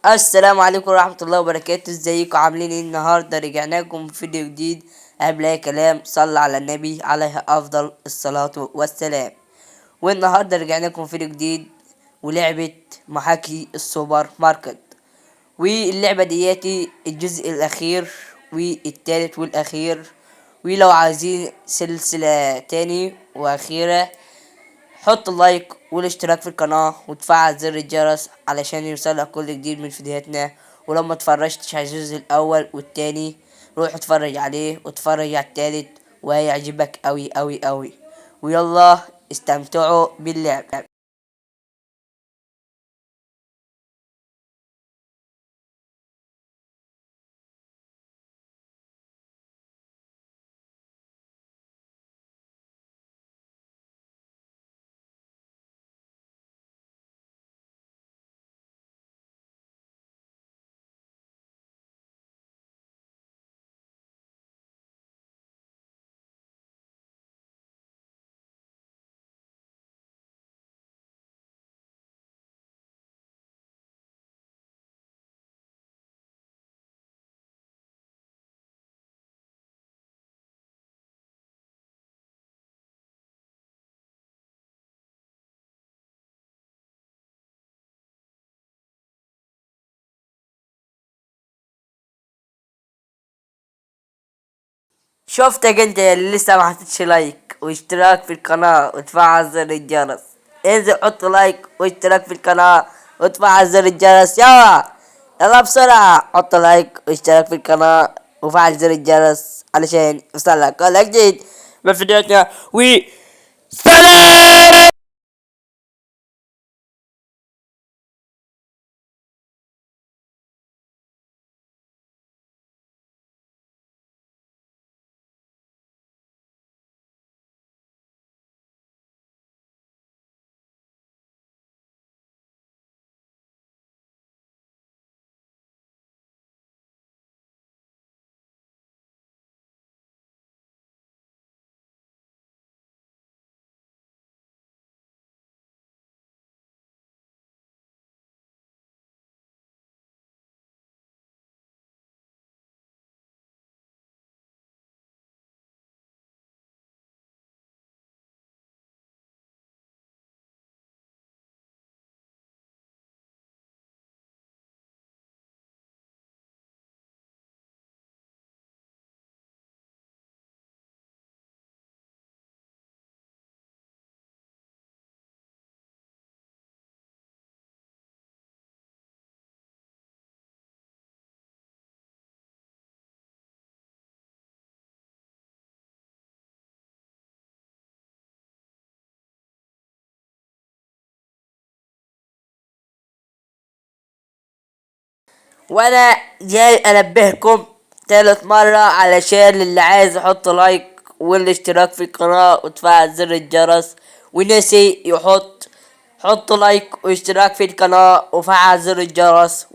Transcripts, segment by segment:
السلام عليكم ورحمة الله وبركاته. ازيكم عاملين ايه؟ النهاردة رجعنا لكم فيديو جديد. قبل اي كلام صلى على النبي عليه افضل الصلاة والسلام. والنهاردة رجعنا لكم فيديو جديد ولعبة محاكي السوبر ماركت. واللعبة دياتي الجزء الاخير والتالت والاخير. ولو عايزين سلسلة تاني واخيرة حط اللايك والاشتراك في القناة وتفعل زر الجرس علشان يوصلك كل جديد من فيديوهاتنا. ولو ما اتفرجتش على الجزء الاول والتاني روح اتفرج عليه واتفرج على التالت وهيعجبك اوي اوي اوي. ويلا استمتعوا باللعب. شفتك انت اللي لسه ما حطيتش لايك واشتراك في القناة وتفعل زر الجرس. انزل حط لايك واشتراك في القناة وتفعل زر الجرس. يلا يلا بسرعة حط لايك واشتراك في القناة وفعل زر الجرس علشان يوصلك كل جديد من فيديوهاتنا. سلام. وانا جاي انبهكم تالت مرة علشان اللي عايز يحط لايك والاشتراك في القناة وتفعل زر الجرس ونسي حط لايك واشتراك في القناة وفعل زر الجرس.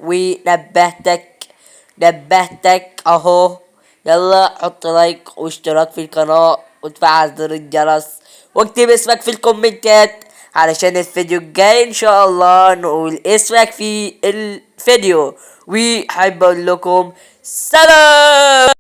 نبهتك اهو. يلا حط لايك واشتراك في القناة وتفعل زر الجرس واكتب اسمك في الكومنتات علشان الفيديو الجاي ان شاء الله نقول اسمك في الفيديو. وحب اقول لكم سلام.